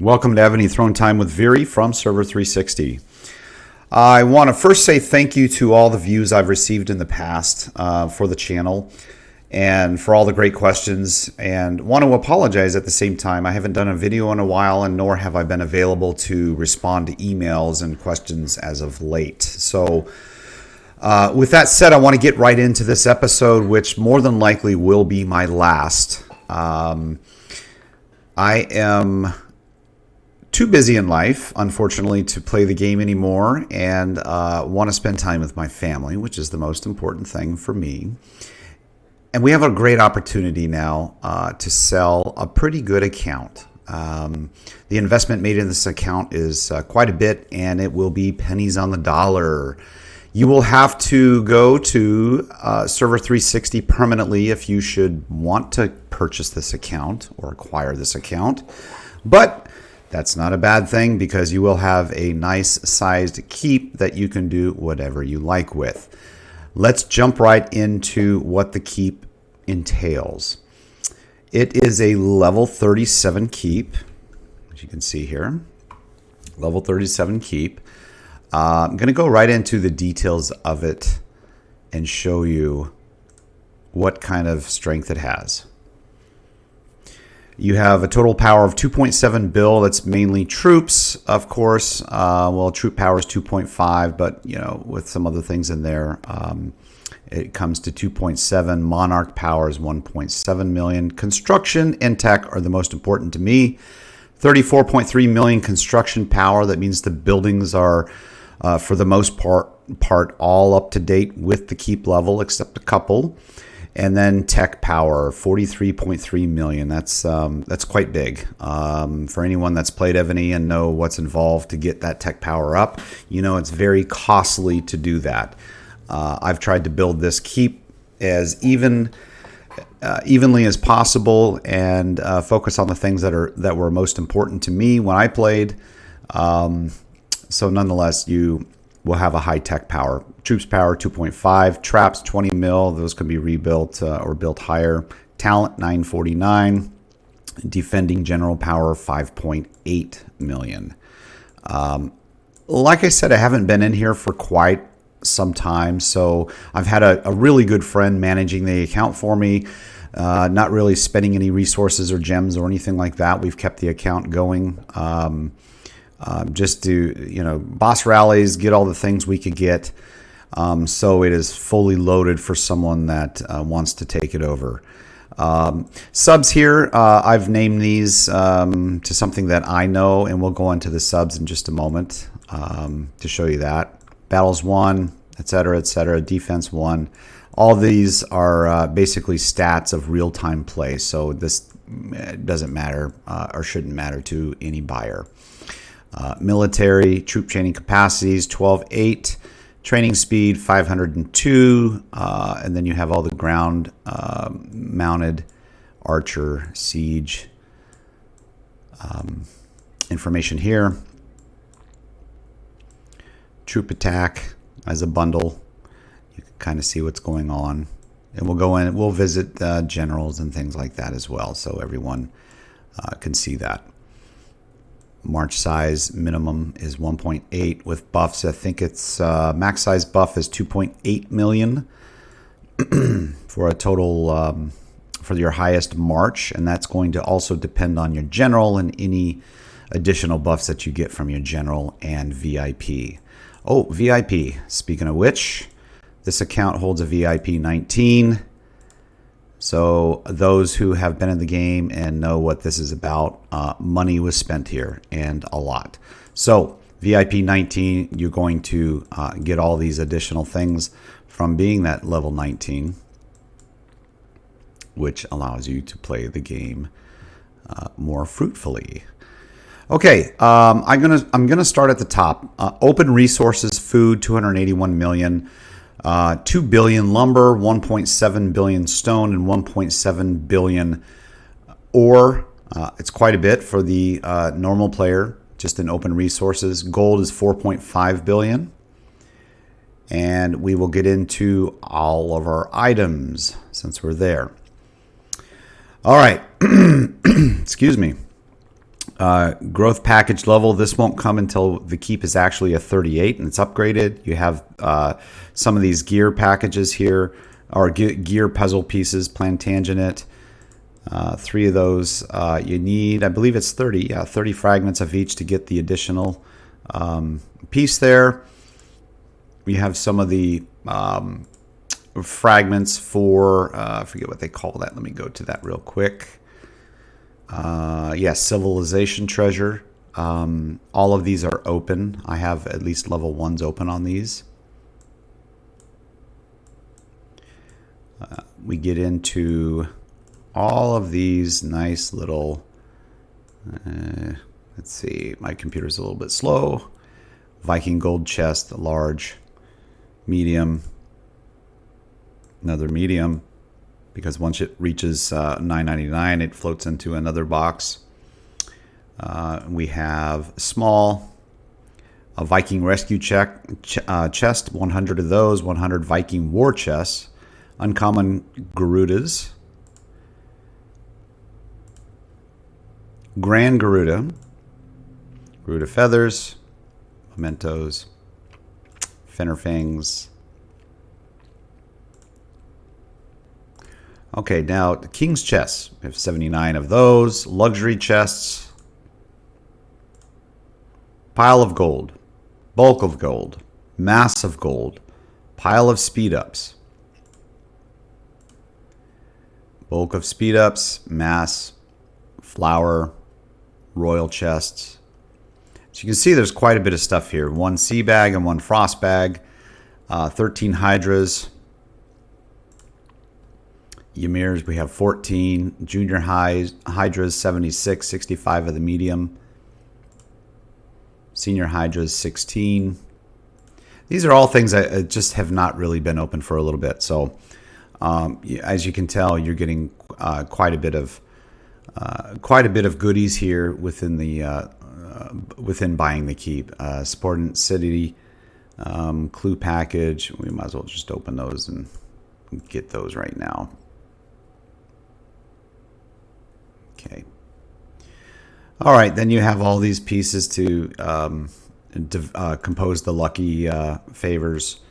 Welcome to Evony Throne Time with VIRI from Server 360. I want to first say thank you to all the views I've received in the past for the channel and for all the great questions, and want to apologize at the same time. I haven't done a video in a while, and nor have I been available to respond to emails and questions as of late. So with that said, I want to get right into this episode, which more than likely will be my last. I am too busy in life, unfortunately, to play the game anymore, and want to spend time with my family, which is the most important thing for me. And we have a great opportunity now to sell a pretty good account. The investment made in this account is quite a bit, and it will be pennies on the dollar. You will have to go to Server 360 permanently if you should want to purchase this account or acquire this account. But that's not a bad thing, because you will have a nice sized keep that you can do whatever you like with. Let's jump right into what the keep entails. It is a level 37 keep, as you can see here. Level 37 keep. I'm going to go right into the details of it and show you what kind of strength it has. You have a total power of 2.7 bill. That's mainly troops, of course. Well, troop power is 2.5, but with some other things in there, it comes to 2.7. Monarch power is 1.7 million. Construction and tech are the most important to me. 34.3 million construction power. That means the buildings are, for the most part, all up to date with the keep level, except a couple. And then tech power, 43.3 million. That's quite big. For anyone that's played Evony and know what's involved to get that tech power up, it's very costly to do that. I've tried to build this keep as evenly as possible and focus on the things that were most important to me when I played. So nonetheless, you will have a high tech power. Troops power 2.5, traps 20 mil. Those can be rebuilt or built higher. Talent 949, defending general power 5.8 million. Like I said, I haven't been in here for quite some time, so I've had a really good friend managing the account for me. Not really spending any resources or gems or anything like that. We've kept the account going. Just to, boss rallies, get all the things we could get. So it is fully loaded for someone that wants to take it over. Subs here, I've named these to something that I know, and we'll go into the subs in just a moment to show you that. Battles 1, etc., defense 1. All these are basically stats of real-time play, so this doesn't matter or shouldn't matter to any buyer. Military, troop training capacities, 12.8, training speed, 502, and then you have all the ground mounted archer, siege information here. Troop attack as a bundle. You can kind of see what's going on. And we'll go in, we'll visit generals and things like that as well, so everyone can see that. March size minimum is 1.8 with buffs. I think it's max size buff is 2.8 million for a total for your highest march, and that's going to also depend on your general and any additional buffs that you get from your general and VIP. Oh, VIP. Speaking of which, this account holds a VIP 19. So those who have been in the game and know what this is about, money was spent here, and a lot. So VIP 19, you're going to get all these additional things from being that level 19, which allows you to play the game more fruitfully. Okay, I'm gonna start at the top. Open resources, food, 281 million. 2 billion lumber, 1.7 billion stone, and 1.7 billion ore. It's quite a bit for the normal player, just in open resources. Gold is 4.5 billion. And we will get into all of our items since we're there. All right. Excuse me. Growth package level. This won't come until the keep is actually a 38 and it's upgraded. You have some of these gear packages here, or gear puzzle pieces, Plantagenet. 3 of those you need. I believe it's 30. Yeah, 30 fragments of each to get the additional piece there. We have some of the fragments for, I forget what they call that. Let me go to that real quick. Yes, civilization treasure. All of these are open. I have at least level 1s open on these. We get into all of these nice little, let's see, my computer's a little bit slow. Viking gold chest, large, medium, another medium, because once it reaches $9.99, it floats into another box. We have small, a Viking rescue chest, 100 of those, 100 Viking war chests, uncommon Garudas, Grand Garuda, Garuda feathers, mementos, finner fangs. Okay, now the King's chests. We have 79 of those. Luxury chests. Pile of gold. Bulk of gold. Mass of gold. Pile of speed ups. Bulk of speed ups. Mass. Flower. Royal chests. So you can see there's quite a bit of stuff here. 1 sea bag and 1 frost bag. 13 hydras. Ymirs, we have 14. Junior hydras, 76. 65 of the medium. Senior hydras, 16. These are all things that just have not really been open for a little bit. So as you can tell, you're getting quite a bit of goodies here within the within buying the keep. Sportant City clue package. We might as well just open those and get those right now. Okay. All right, then you have all these pieces to compose the lucky favors.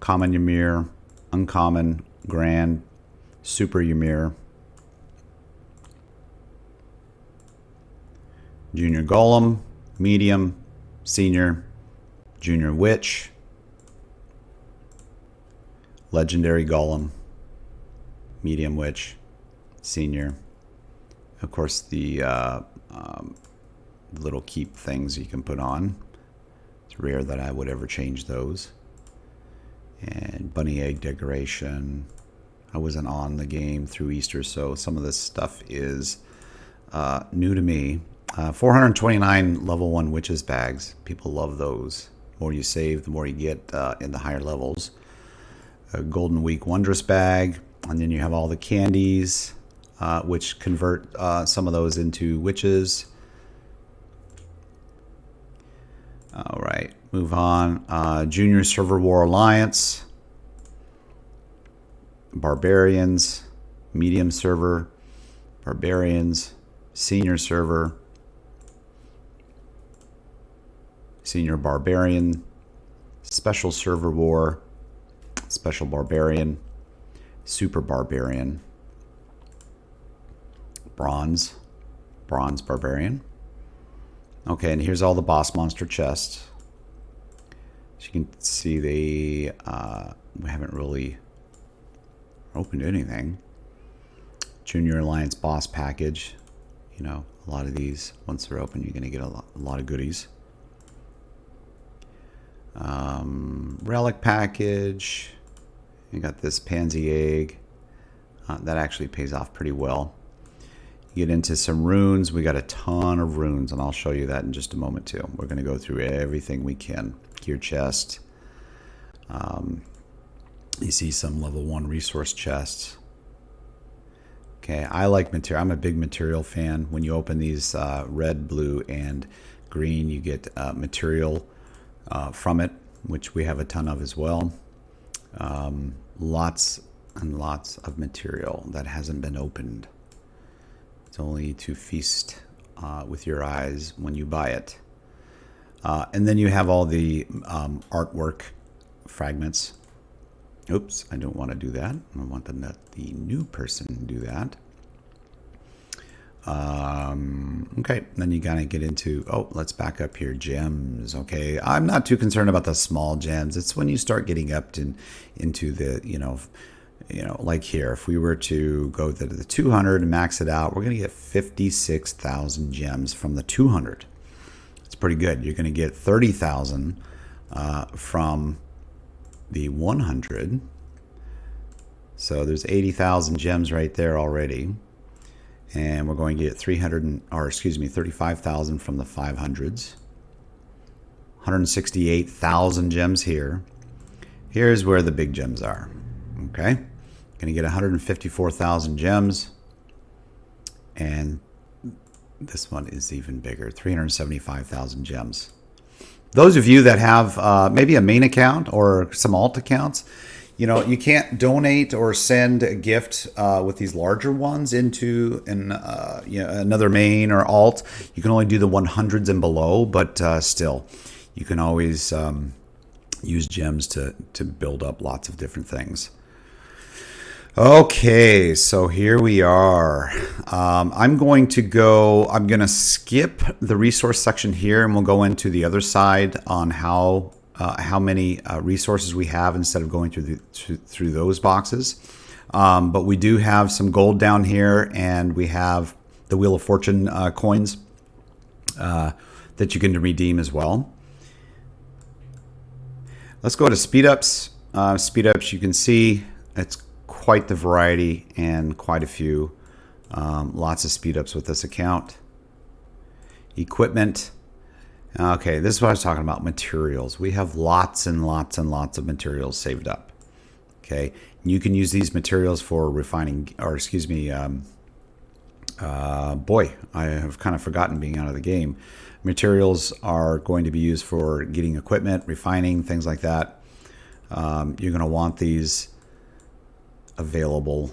Common Ymir, uncommon, grand, super Ymir, junior golem, medium, senior, junior witch, legendary golem, medium witch, senior. Of course, the little keep things you can put on. It's rare that I would ever change those. And bunny egg decoration. I wasn't on the game through Easter, so some of this stuff is new to me. 429 level 1 witches bags. People love those. The more you save, the more you get in the higher levels. A Golden Week Wondrous bag. And then you have all the candies, which convert some of those into witches. All right, move on. Junior Server War Alliance. Barbarians. Medium Server. Barbarians. Senior Server. Senior Barbarian. Special Server War. Special Barbarian. Super Barbarian. Bronze Barbarian. Okay, and here's all the boss monster chests. As you can see, we haven't really opened anything. Junior Alliance boss package. You know, a lot of these, once they're open, you're going to get a lot of goodies. Relic package. You got this pansy egg. That actually pays off pretty well. You get into some runes. We got a ton of runes, and I'll show you that in just a moment too. We're going to go through everything we can. Gear chest. You see some level 1 resource chests. Okay, I like material. I'm a big material fan. When you open these red, blue, and green, you get material from it, which we have a ton of as well. Lots and lots of material that hasn't been opened. It's only to feast with your eyes when you buy it. And then you have all the artwork fragments. Oops, I don't want to do that. I want to let the new person do that. Okay, then you gotta get into, oh, let's back up here, gems. Okay, I'm not too concerned about the small gems. It's when you start getting up into the, you know, like here, if we were to go to the 200 and max it out, we're gonna get 56,000 gems from the 200. It's pretty good. You're gonna get 30,000 from the 100. So there's 80,000 gems right there already. And we're going to get 35,000 from the 500s. 168,000 gems here. Here's where the big gems are. Okay. Going to get 154,000 gems. And this one is even bigger. 375,000 gems. Those of you that have maybe a main account or some alt accounts, you know, you can't donate or send a gift with these larger ones into another main or alt. You can only do the 100s and below, but still, you can always use gems to build up lots of different things. Okay, so here we are. I'm going to skip the resource section here, and we'll go into the other side on how many resources we have instead of going through those boxes. But we do have some gold down here, and we have the Wheel of Fortune coins that you can redeem as well. Let's go to speed ups. Speed ups, you can see it's quite the variety and quite a few. Lots of speed ups with this account. Equipment. Okay, this is what I was talking about, materials. We have lots and lots and lots of materials saved up. Okay, you can use these materials for refining, or excuse me, boy, I have kind of forgotten being out of the game. Materials are going to be used for getting equipment, refining, things like that. You're going to want these available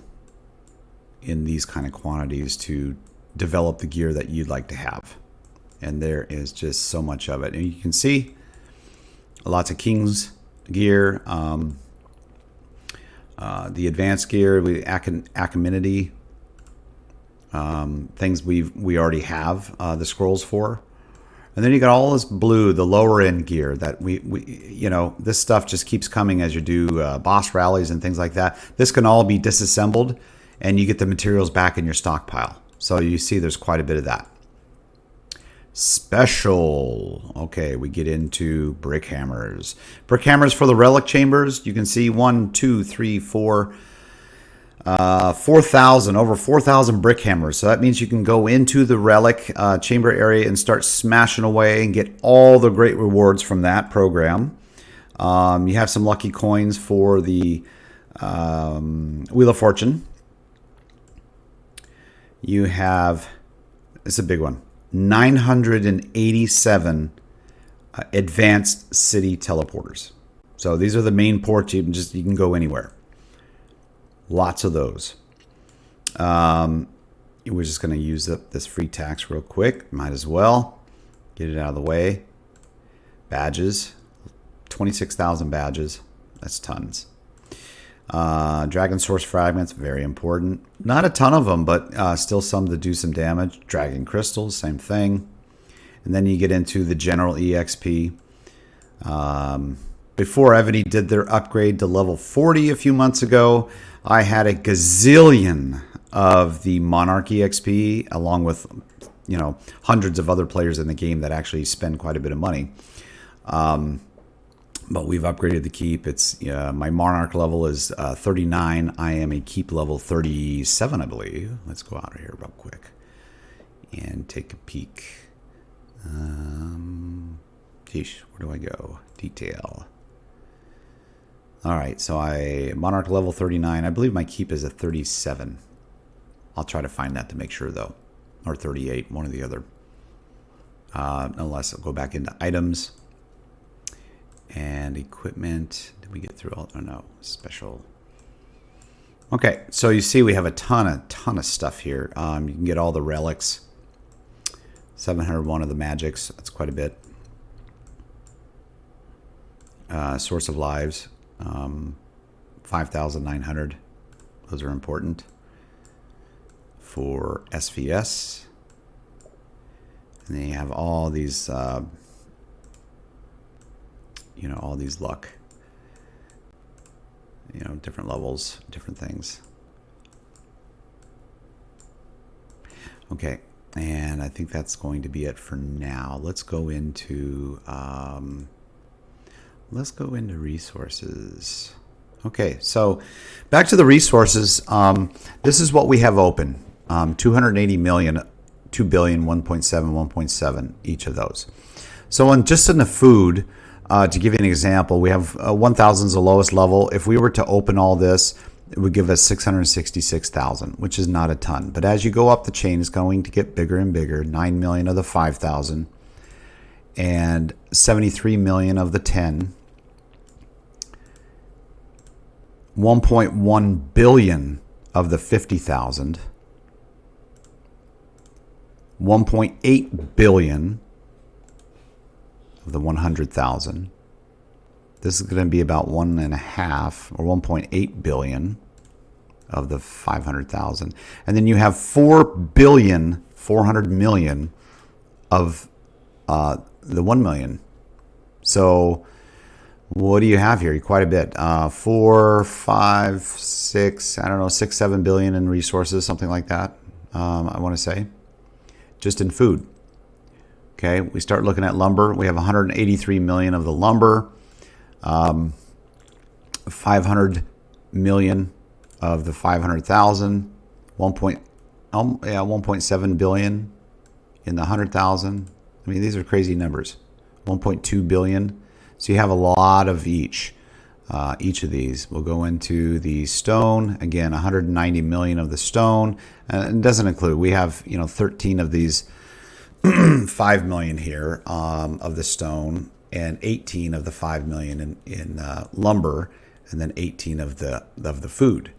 in these kind of quantities to develop the gear that you'd like to have. And there is just so much of it. And you can see lots of King's gear, the advanced gear, Achaemenid, things we already have the scrolls for. And then you got all this blue, the lower end gear that we this stuff just keeps coming as you do boss rallies and things like that. This can all be disassembled and you get the materials back in your stockpile. So you see there's quite a bit of that. Special. Okay, we get into brick hammers. Brick hammers for the relic chambers. You can see 1, 2, 3, 4, 4,000, over 4,000 brick hammers. So that means you can go into the relic chamber area and start smashing away and get all the great rewards from that program. You have some lucky coins for the Wheel of Fortune. You have, it's a big one, 987 advanced city teleporters. So these are the main ports. You can go anywhere. Lots of those. We're just going to use up this free tax real quick. Might as well get it out of the way. Badges, 26,000 badges. That's tons. Dragon source fragments, very important. Not a ton of them, but still some to do some damage. Dragon crystals, same thing. And then you get into the general EXP. Before Evony did their upgrade to level 40 a few months ago, I had a gazillion of the Monarch EXP, along with hundreds of other players in the game that actually spend quite a bit of money. But we've upgraded the keep. It's my Monarch level is 39. I am a keep level 37, I believe. Let's go out of here real quick and take a peek. Geesh, where do I go? Detail. All right, so Monarch level 39. I believe my keep is at 37. I'll try to find that to make sure, though. Or 38, one or the other. Unless I'll go back into items. And equipment. Did we get through all? Oh, no. Special. Okay, so you see we have a ton of stuff here. You can get all the relics. 701 of the magics. That's quite a bit. Source of lives. 5,900. Those are important for SVS. And then you have all these, all these luck. Different levels, different things. Okay, and I think that's going to be it for now. Let's go into resources. Okay, so back to the resources. This is what we have open. 280 million, 2 billion, 1.7, 1.7, each of those. So just in the food, to give you an example, we have 1,000 is the lowest level. If we were to open all this, it would give us 666,000, which is not a ton. But as you go up the chain, it's going to get bigger and bigger. 9 million of the 5,000 and 73 million of the 10. 1.1 billion of the 50,000. 1.8 billion of the 100,000. This is going to be about 1.5 or 1.8 billion of the 500,000. And then you have 4 billion, 400 million of the 1 million. So what do you have here? Quite a bit. 4, 5, 6, I don't know, 6, 7 billion in resources, something like that. I want to say, just in food. Okay, we start looking at lumber. We have 183 million of the lumber, 500 million of the 500,000, 1.7 billion in the 100,000. I mean, these are crazy numbers. 1.2 billion. So you have a lot of each of these. We'll go into the stone. Again, 190 million of the stone. And it doesn't include, we have 13 of these 5 million here of the stone, and 18 of the 5 million in lumber, and then 18 of the food.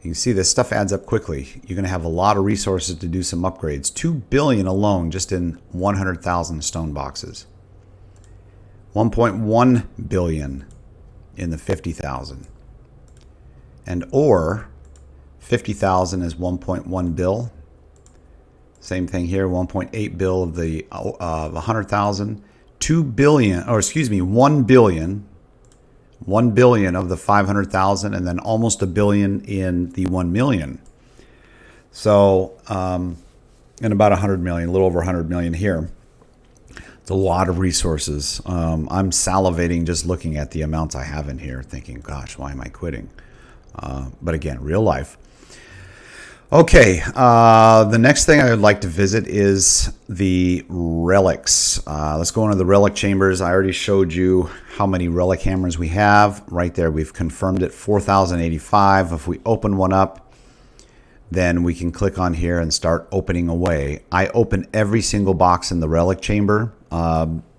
You can see this stuff adds up quickly. You're going to have a lot of resources to do some upgrades. 2 billion alone just in 100,000 stone boxes. 1.1 billion in the 50,000. And ore, 50,000 is 1.1 bill. Same thing here, 1.8 bill of the 100,000. 2 billion, or excuse me, 1 billion. 1 billion of the 500,000, and then almost a billion in the 1 million. So, and about 100 million, a little over 100 million here. It's a lot of resources. I'm salivating just looking at the amounts I have in here, thinking, gosh, why am I quitting? But again, real life. Okay, the next thing I would like to visit is the relics. Let's go into the relic chambers. I already showed you how many relic hammers we have. Right there, we've confirmed it, 4,085. If we open one up, then we can click on here and start opening away. I open every single box in the relic chamber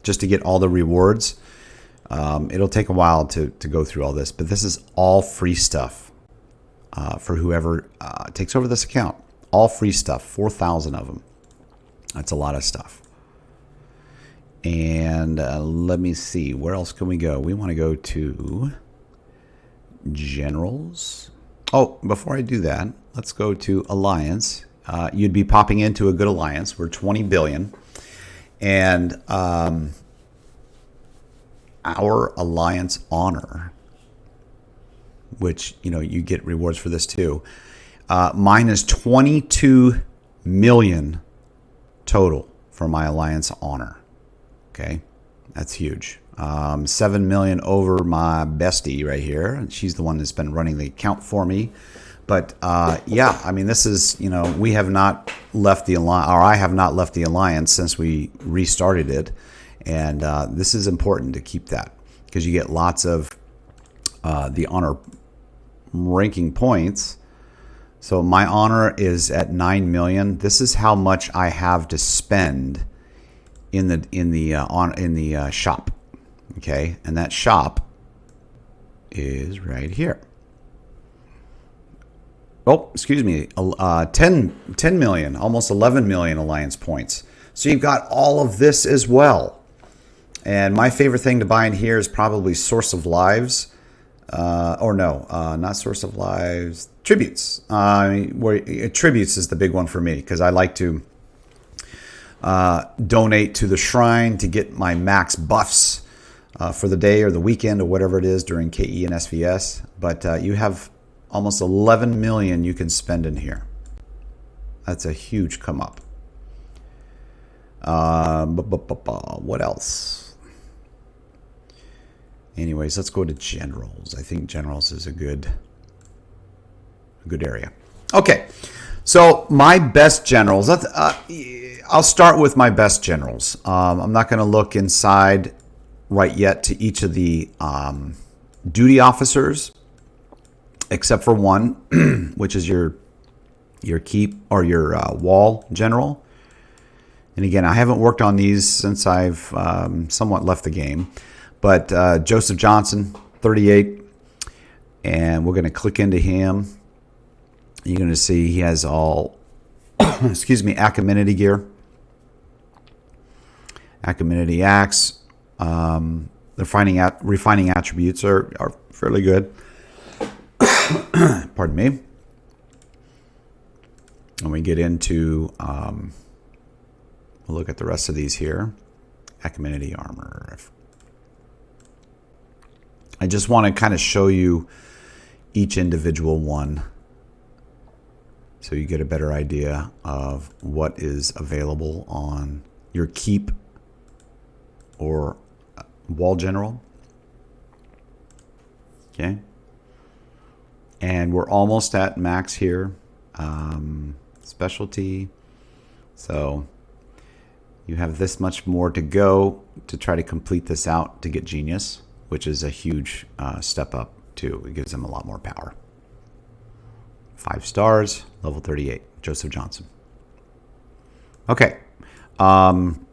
just to get all the rewards. It'll take a while to go through all this, but this is all free stuff. For whoever takes over this account. All free stuff, 4,000 of them. That's a lot of stuff. And let me see, where else can we go? We want to go to generals. Oh, before I do that, let's go to alliance. You'd be popping into a good alliance. We're 20 billion. And our alliance honor, which, you get rewards for this too. Mine is 22 million total for my alliance honor. Okay, that's huge. 7 million over my bestie right here, and she's the one that's been running the account for me. But yeah, I mean, this is, we have not left the alliance, or I have not left the alliance since we restarted it, and this is important to keep that because you get lots of the honor ranking points. So my honor is at 9 million. This is how much I have to spend in the shop. Okay, and that shop is right here. oh, excuse me, 10 million, almost 11 million alliance points. So you've got all of this as well. And my favorite thing to buy in here is probably Source of Lives. Or no, not Source of Lives, Tributes. Tributes is the big one for me because I like to donate to the shrine to get my max buffs for the day or the weekend or whatever it is during KE and SVS. But you have almost 11 million you can spend in here. That's a huge come up. What else? Anyways, let's go to generals. I think generals is a good area. Okay, so my best generals. I'll start with my best generals. I'm not going to look inside right yet to each of the duty officers, except for one, which is your keep or your wall general. And again, I haven't worked on these since I've somewhat left the game. But Joseph Johnson, 38, and we're going to click into him. You're going to see he has all, excuse me, Achaemenid gear. Achaemenid axe. The refining attributes are fairly good. Pardon me. And we get into, we'll look at the rest of these here. Achaemenid armor. I just want to kind of show you each individual one so you get a better idea of what is available on your keep or wall general. Okay. And we're almost at max here. Specialty. So you have this much more to go to try to complete this out to get genius, which is a huge step up too. It gives them a lot more power. 5 stars, level 38, Joseph Johnson. Okay. Some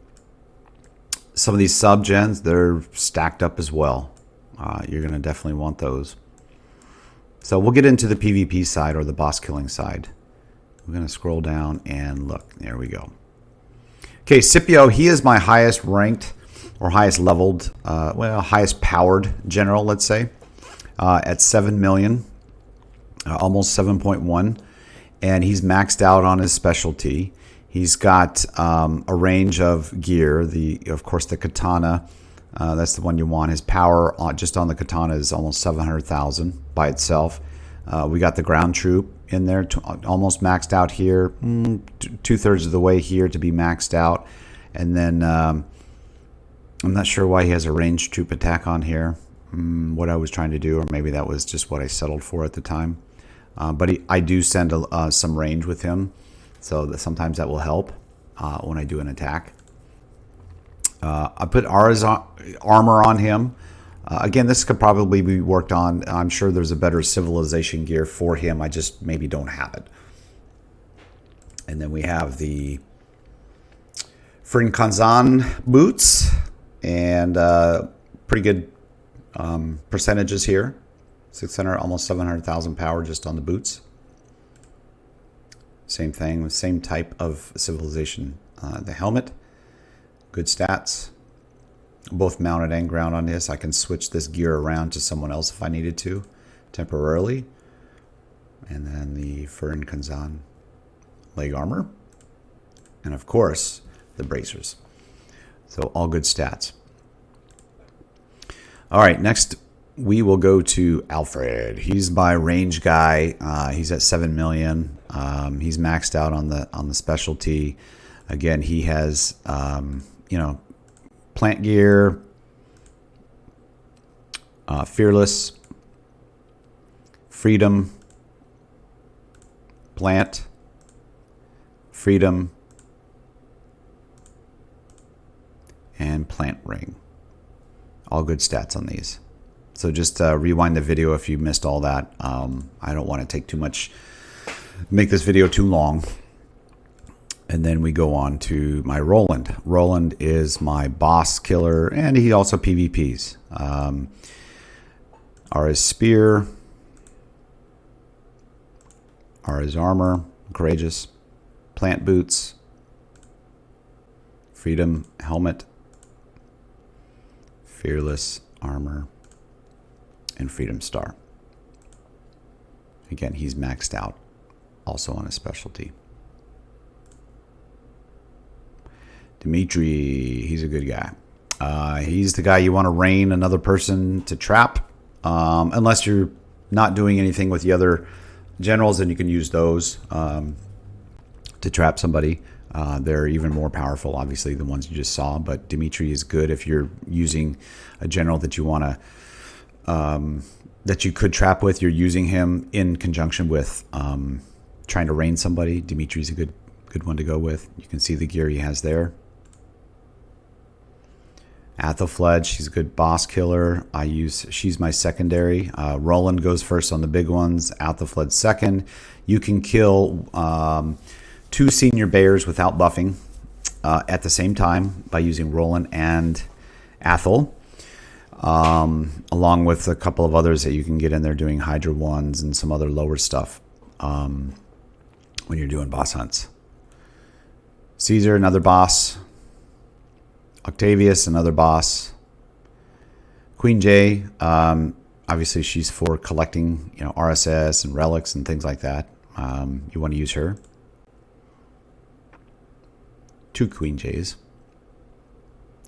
of these sub-gens, they're stacked up as well. You're going to definitely want those. So we'll get into the PvP side or the boss killing side. We're going to scroll down and look. There we go. Okay, Scipio, he is my highest ranked or highest leveled, highest powered general, let's say, at 7 million, almost 7.1. And he's maxed out on his specialty. He's got a range of gear. Of course, the katana, that's the one you want. His power just on the katana is almost 700,000 by itself. We got the ground troop in there, almost maxed out here, 2/3 of the way here to be maxed out. And then I'm not sure why he has a ranged troop attack on here, what I was trying to do, or maybe that was just what I settled for at the time. But I do send some range with him, so that sometimes that will help when I do an attack. I put Ara's armor on him. Again, this could probably be worked on. I'm sure there's a better civilization gear for him. I just maybe don't have it. And then we have the Frinkanzan boots, and pretty good percentages here. 600, almost 700,000 power just on the boots. Same thing, same type of civilization. The helmet, good stats. Both mounted and ground on this. I can switch this gear around to someone else if I needed to, temporarily. And then the Frinkanzan leg armor. And of course, the bracers. So all good stats. All right, next we will go to Alfred. He's my range guy. He's at 7 million. He's maxed out on the specialty. Again, he has plant gear, fearless, freedom, plant, freedom, and plant ring. All good stats on these. So just rewind the video if you missed all that. I don't want to take too much, make this video too long. And then we go on to my Roland. Roland is my boss killer, and he also PvPs. Ara's spear, are his armor. Courageous. Plant boots. Freedom helmet. Fearless armor. And Freedom Star. Again, he's maxed out. Also on his specialty. Dimitri, he's a good guy. He's the guy you want to rain another person to trap. Unless you're not doing anything with the other generals, then you can use those to trap somebody. They're even more powerful, obviously, the ones you just saw. But Dimitri is good if you're using a general that you want to, that you could trap with. You're using him in conjunction with trying to rain somebody. Dimitri's a good one to go with. You can see the gear he has there. Athelflaed, she's a good boss killer. She's my secondary. Roland goes first on the big ones. Athelflaed second. You can kill 2 senior bears without buffing at the same time by using Roland and Athel, along with a couple of others that you can get in there doing Hydra ones and some other lower stuff when you're doing boss hunts. Caesar, another boss. Octavius, another boss. Queen J, obviously she's for collecting, RSS and relics and things like that. You want to use her. 2 Queen J's.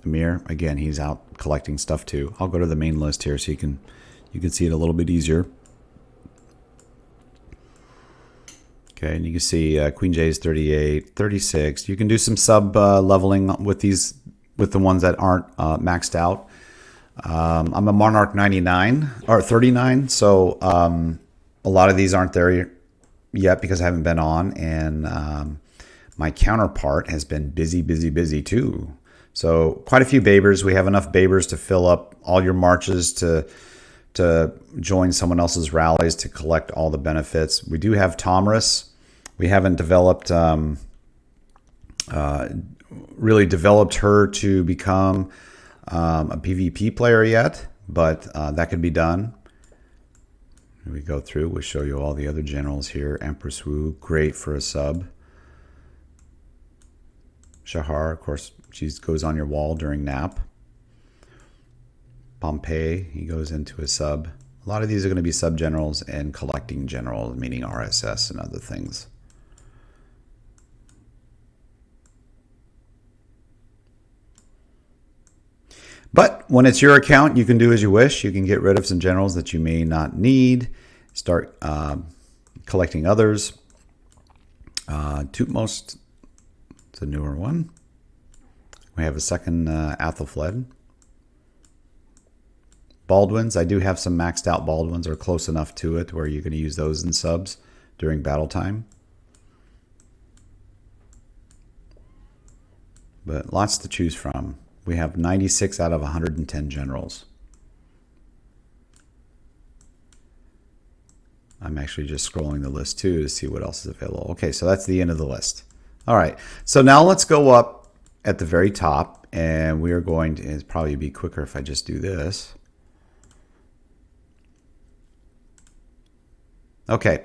Amir, again, he's out collecting stuff too. I'll go to the main list here so you can see it a little bit easier. Okay, and you can see Queen J is 38, 36. You can do some sub leveling with the ones that aren't maxed out. I'm a Monarch 99 or 39, so a lot of these aren't there yet because I haven't been on, and my counterpart has been busy too. So quite a few Babers. We have enough Babers to fill up all your marches to join someone else's rallies to collect all the benefits. We do have Tomris. We haven't developed really developed her to become a PvP player yet, but that could be done. Here we go through. We'll show you all the other generals here. Empress Wu, great for a sub. Shahar, of course, she goes on your wall during nap. Pompey, he goes into a sub. A lot of these are going to be sub generals and collecting generals, meaning RSS and other things. But when it's your account, you can do as you wish. You can get rid of some generals that you may not need. Start collecting others. Tutmost, it's a newer one. We have a second Athelflaed. Baldwins, I do have some maxed out Baldwins or close enough to it where you're going to use those in subs during battle time. But lots to choose from. We have 96 out of 110 generals. I'm actually just scrolling the list too to see what else is available. Okay, so that's the end of the list. All right, so now let's go up at the very top, and we are going to, it'd probably be quicker if I just do this. Okay,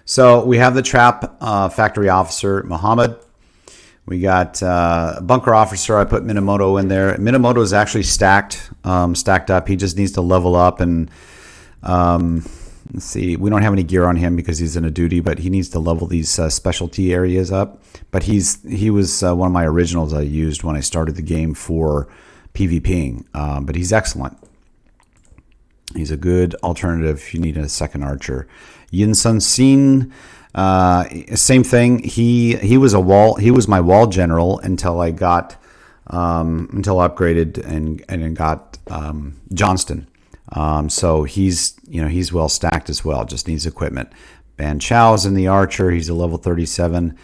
so we have the trap factory officer, Muhammad. We got bunker officer. I put Minamoto in there. Minamoto is actually stacked up. He just needs to level up. And let's see, we don't have any gear on him because he's in a duty, but he needs to level these specialty areas up. But he was one of my originals I used when I started the game for PvPing. But he's excellent. He's a good alternative if you need a second archer. Yin Sun Sin. Same thing. He was my wall general until I got until I upgraded and got Johnston. So he's well stacked as well. Just needs equipment. Ban Chao's in the archer. He's a level 37.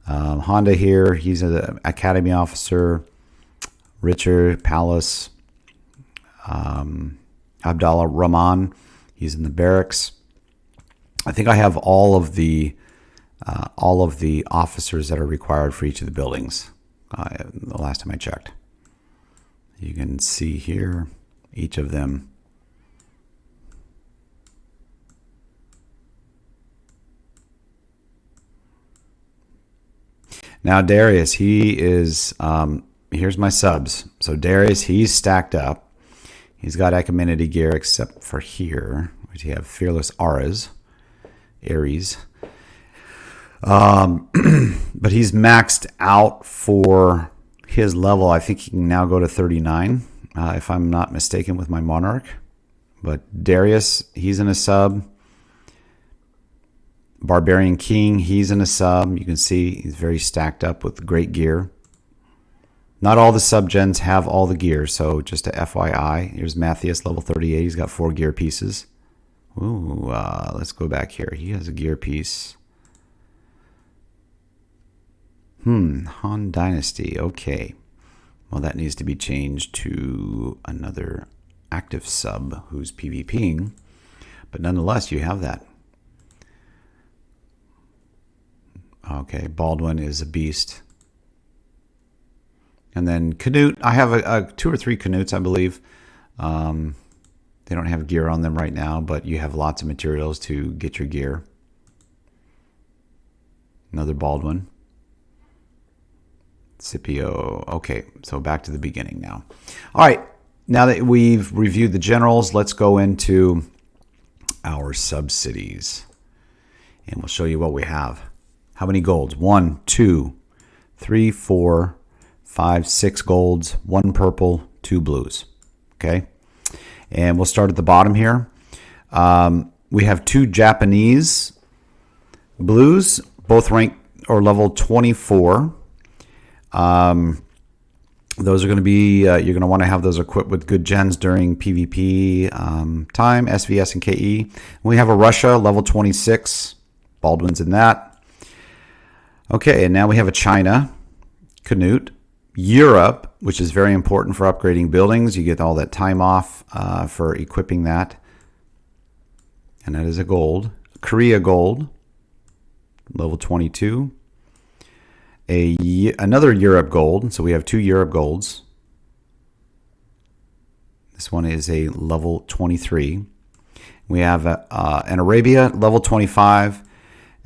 Honda here. He's an academy officer. Richard Palace. Abdallah Rahman. He's in the barracks. I think I have all of the officers that are required for each of the buildings. The last time I checked, you can see here each of them. Now Darius, he is, here's my subs. So Darius, he's stacked up. He's got Ecominity gear except for here, which you have Fearless Ares. But he's maxed out for his level. I think he can now go to 39, if I'm not mistaken, with my Monarch. But Darius, he's in a sub. Barbarian King, he's in a sub. You can see he's very stacked up with great gear. Not all the subgens have all the gear, so just a FYI. Here's Matthias, level 38. He's got 4 gear pieces. Ooh, let's go back here. He has a gear piece. Han Dynasty. Okay. Well, that needs to be changed to another active sub who's PvPing. But nonetheless, you have that. Okay, Baldwin is a beast. And then Canute, I have a 2 or 3 Canutes, I believe. They don't have gear on them right now, but you have lots of materials to get your gear. Another Baldwin. Scipio. Okay, so back to the beginning now. All right, now that we've reviewed the generals, let's go into our sub-cities. And we'll show you what we have. How many golds? 1, 2, 3, 4, 5, 6 golds, 1 purple, 2 blues. Okay, and we'll start at the bottom here. We have 2 Japanese blues, both ranked or level 24. Those are going to be, you're going to want to have those equipped with good gens during PvP time, SVS and KE. We have a Russia, level 26. Baldwin's in that. Okay, and now we have a China, Canute. Europe, which is very important for upgrading buildings. You get all that time off for equipping that. And that is a gold. Korea gold, level 22. Another Europe gold. So we have 2 Europe golds. This one is a level 23. We have an Arabia, level 25.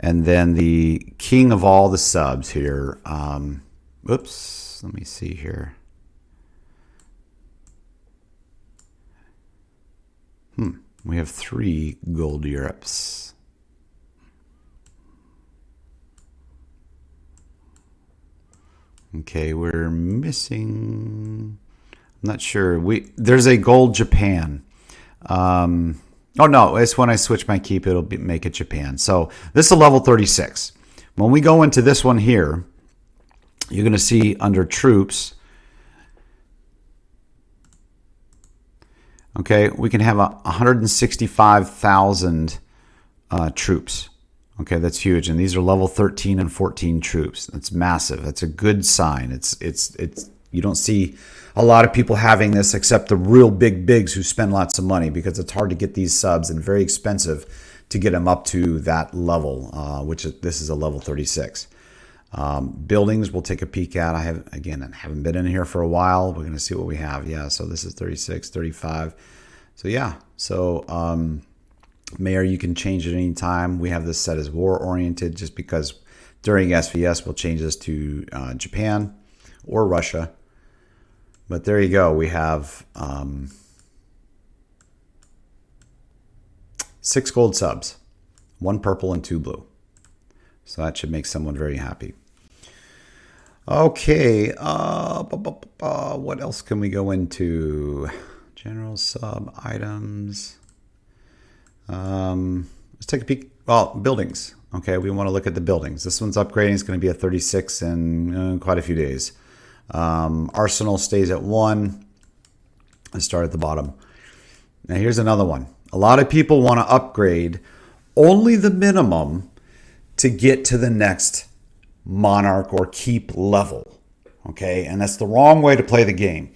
And then the king of all the subs here. Oops, let me see here. We have 3 gold Europes. Okay, we're missing. I'm not sure. There's a gold Japan. Oh no, it's when I switch my keep, it'll make it Japan. So this is a level 36. When we go into this one here, you're going to see under troops. Okay, we can have 165,000 troops. Okay, that's huge, and these are level 13 and 14 troops. That's massive. That's a good sign. It's you don't see a lot of people having this except the real big bigs who spend lots of money, because it's hard to get these subs and very expensive to get them up to that level, this is a level 36. Buildings we'll take a peek at. I haven't been in here for a while. We're going to see what we have. Yeah, so this is 36, 35. So yeah, so Mayor, you can change it anytime. We have this set as war oriented just because during SVS we'll change this to Japan or Russia. But there you go. We have 6 gold subs, 1 purple and 2 blue. So that should make someone very happy. Okay, what else can we go into? General sub items. Let's take a peek. Well, buildings. Okay, we want to look at the buildings. This one's upgrading. It's going to be a 36 in quite a few days. Arsenal stays at 1. Let's start at the bottom. Now here's another one. A lot of people want to upgrade only the minimum to get to the next monarch or keep level. Okay, and that's the wrong way to play the game.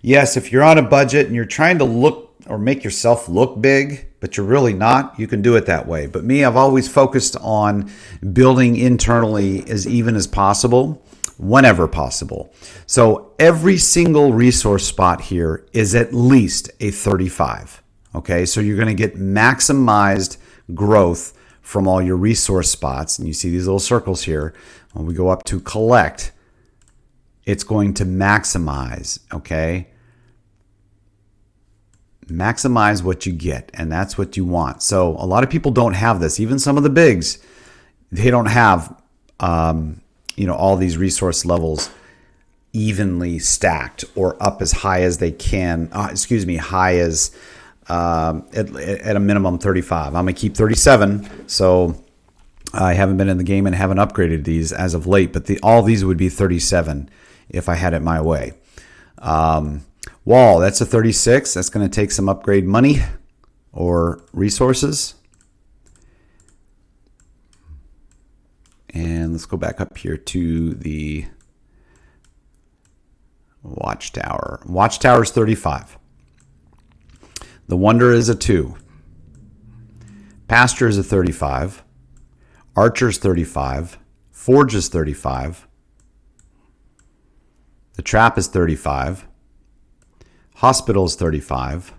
Yes, if you're on a budget and you're trying to look or make yourself look big, but you're really not, you can do it that way. But me, I've always focused on building internally as even as possible, whenever possible. So every single resource spot here is at least a 35. Okay, so you're going to get maximized growth from all your resource spots. And you see these little circles here. When we go up to collect, it's going to maximize, okay? Maximize what you get, and that's what you want. So a lot of people don't have this. Even some of the bigs, they don't have, all these resource levels evenly stacked or up as high as they can. High as at a minimum 35. I'm gonna keep 37. So I haven't been in the game and haven't upgraded these as of late, but all these would be 37 if I had it my way. Wall, that's a 36. That's going to take some upgrade money or resources. And let's go back up here to the Watchtower. Watchtower is 35. The Wonder is a 2. Pasture is a 35. Archer is 35. Forge is 35. The Trap is 35. Hospital is 35.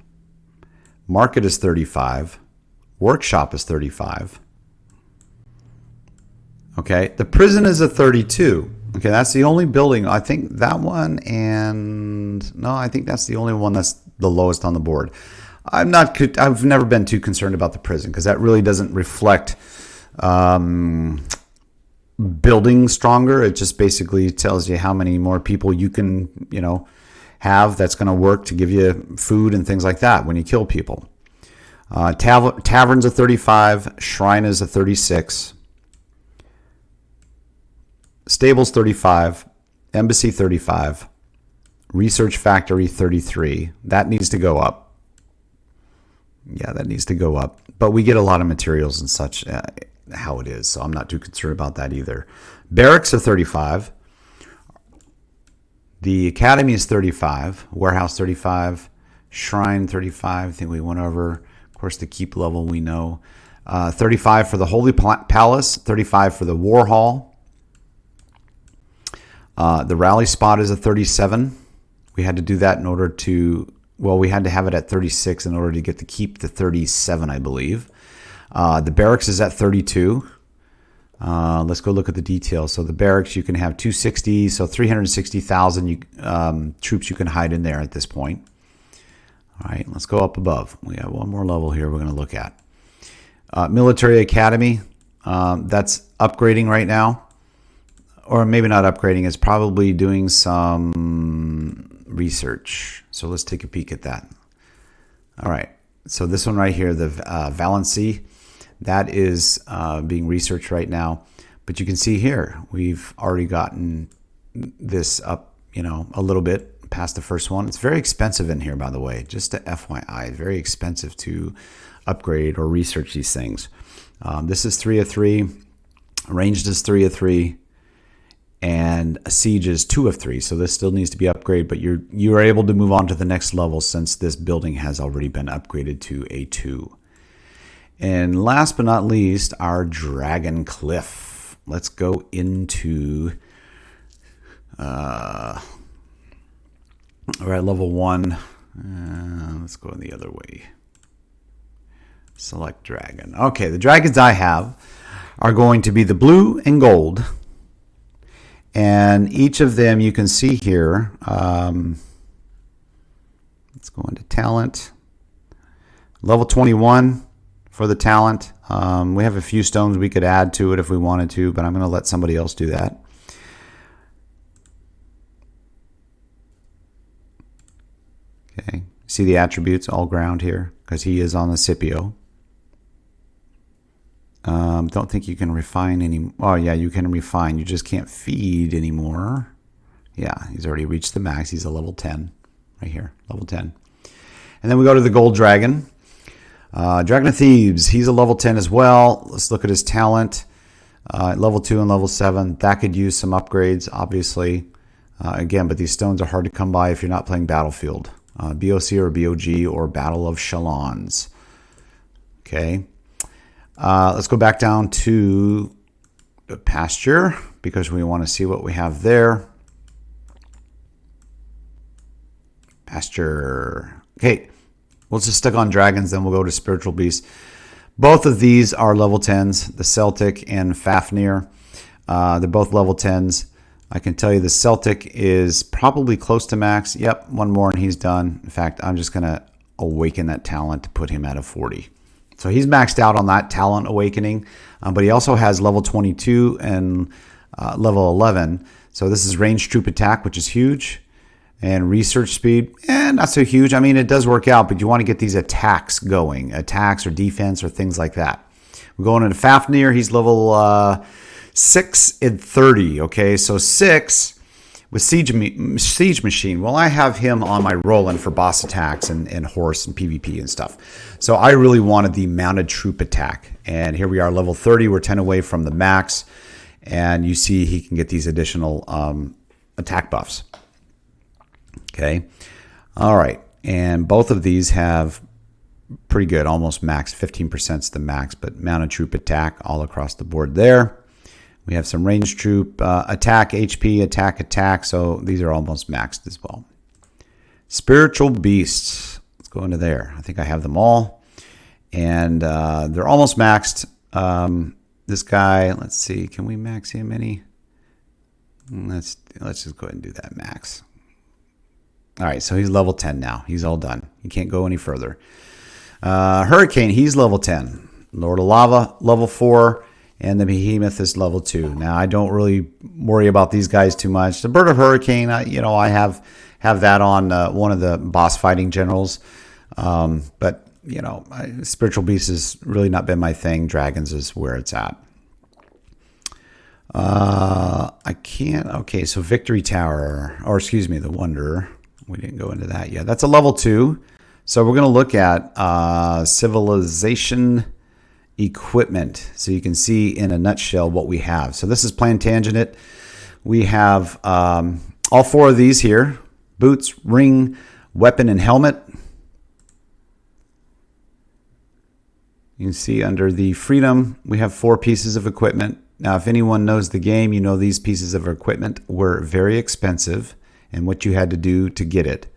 Market is 35. Workshop is 35. Okay, the prison is a 32. Okay, that's the only building. I think that one I think that's the only one that's the lowest on the board. I've never been too concerned about the prison because that really doesn't reflect building stronger. It just basically tells you how many more people you can, have that's going to work to give you food and things like that when you kill people. Tavern's a 35. Shrine is a 36. Stables 35. Embassy 35. Research Factory 33. That needs to go up. Yeah, that needs to go up. But we get a lot of materials and such how it is, so I'm not too concerned about that either. Barracks are 35. The Academy is 35. Warehouse 35. Shrine 35. I think we went over. Of course, the keep level we know. 35 for the Holy Palace. 35 for the War Hall. The Rally Spot is a 37. We had to do that in order to... Well, we had to have it at 36 in order to get to keep the 37, I believe. The barracks is at 32. Let's go look at the details. So the barracks, you can have 260, so 360,000 troops you can hide in there at this point. All right, let's go up above. We have one more level here we're going to look at. Military Academy, that's upgrading right now. Or maybe not upgrading, it's probably doing some research. So let's take a peek at that. All right, so this one right here, the Valency, that is being researched right now. But you can see here, we've already gotten this up, a little bit past the first one. It's very expensive in here, by the way, just to FYI. Very expensive to upgrade or research these things. This is 3 of 3. Ranged is 3 of 3. And a siege is 2 of 3, so this still needs to be upgraded, but you're able to move on to the next level since this building has already been upgraded to a 2. And last but not least, our Dragon Cliff. Let's go into we're at level 1. Let's go the other way. Select dragon. Okay, the dragons I have are going to be the blue and gold. And each of them you can see here. Let's go into talent. Level 21 for the talent. We have a few stones we could add to it if we wanted to, but I'm going to let somebody else do that. Okay, see the attributes all ground here because he is on the Scipio. Don't think you can refine any. Oh yeah, you can refine. You just can't feed anymore. Yeah, he's already reached the max. He's a level 10 right here, level 10. And then we go to the gold dragon. Dragon of Thebes, he's a level 10 as well. Let's look at his talent. Level 2 and level 7. That could use some upgrades, obviously. Again, but these stones are hard to come by if you're not playing Battlefield. BOC or BOG or Battle of Chalons. Okay. Let's go back down to the pasture because we want to see what we have there. Pasture. Okay, we'll just stick on dragons, then we'll go to spiritual beasts. Both of these are level 10s, the Celtic and Fafnir. They're both level 10s. I can tell you the Celtic is probably close to max. Yep, one more and he's done. In fact, I'm just going to awaken that talent to put him at a 40. So he's maxed out on that talent awakening, but he also has level 22 and level 11. So this is range troop attack, which is huge. And research speed, not so huge. I mean, it does work out, but you want to get these attacks going, attacks or defense or things like that. We're going into Fafnir. He's level 6 and 30. Okay, so 6 with Siege Machine. Well, I have him on my Roland for boss attacks and horse and PvP and stuff. So I really wanted the mounted troop attack. And here we are, level 30. We're 10 away from the max. And you see he can get these additional attack buffs. Okay. All right. And both of these have pretty good, almost max. 15% is the max, but mounted troop attack all across the board there. We have some range troop attack, HP, attack. So these are almost maxed as well. Spiritual beasts. Let's go into there. I think I have them all. And they're almost maxed. This guy, let's see. Can we max him any? Let's just go ahead and do that max. All right, so he's level 10 now. He's all done. He can't go any further. Hurricane, he's level 10. Lord of Lava, level 4. And the Behemoth is level 2. Now, I don't really worry about these guys too much. The Bird of Hurricane, I have that on one of the boss fighting generals. But, Spiritual Beast has really not been my thing. Dragons is where it's at. I can't. Okay, so Victory Tower, or excuse me, the Wanderer. We didn't go into that yet. That's a level 2. So we're going to look at civilization equipment. So you can see in a nutshell what we have. So this is Plantagenet. We have all 4 of these here. Boots, ring, weapon, and helmet. You can see under the Freedom, we have 4 pieces of equipment. Now, if anyone knows the game, you know these pieces of equipment were very expensive and what you had to do to get it.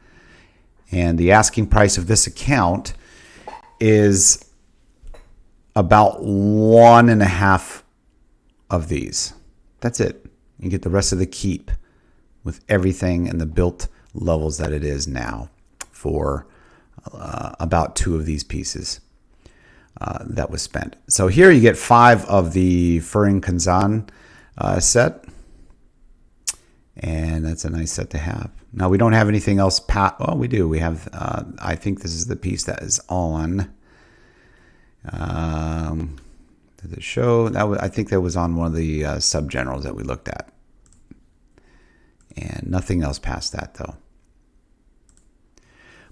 And the asking price of this account is about 1.5 of these. That's it. You get the rest of the keep with everything and the built levels that it is now for about 2 of these pieces that was spent. So here you get 5 of the Furin Kanzan set. And that's a nice set to have. Now, we don't have anything else. Well, we do. We have, I think this is the piece that is on. Did it show? I think that was on one of the sub-generals that we looked at. And nothing else past that, though.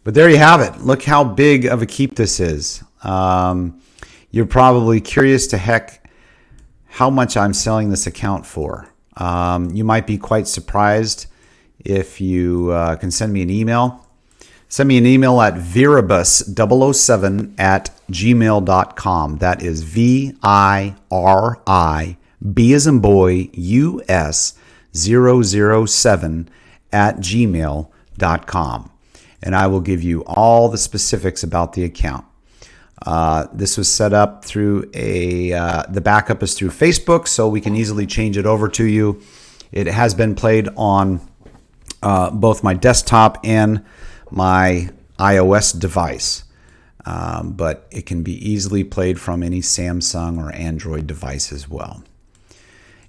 But there you have it. Look how big of a keep this is. You're probably curious to heck how much I'm selling this account for. You might be quite surprised if you can send me an email. Send me an email at viribus007@gmail.com. That is VIRI, B as in boy, US 007@gmail.com. And I will give you all the specifics about the account. This was set up through the backup is through Facebook, so we can easily change it over to you. It has been played on both my desktop and my iOS device, but it can be easily played from any Samsung or Android device as well.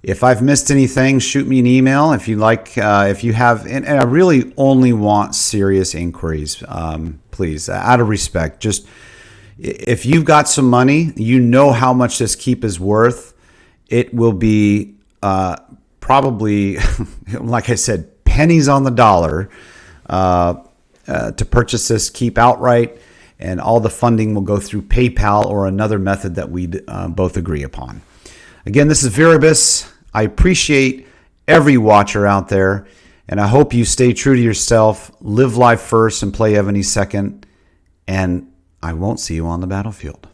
If I've missed anything, shoot me an email. If you like, if you have, and I really only want serious inquiries, please, out of respect. Just if you've got some money, you know how much this keep is worth. It will be probably, like I said, pennies on the dollar to purchase this keep outright, and all the funding will go through PayPal or another method that we both agree upon. Again, this is Viribus. I appreciate every watcher out there, and I hope you stay true to yourself, live life first, and play Evony second, and I won't see you on the battlefield.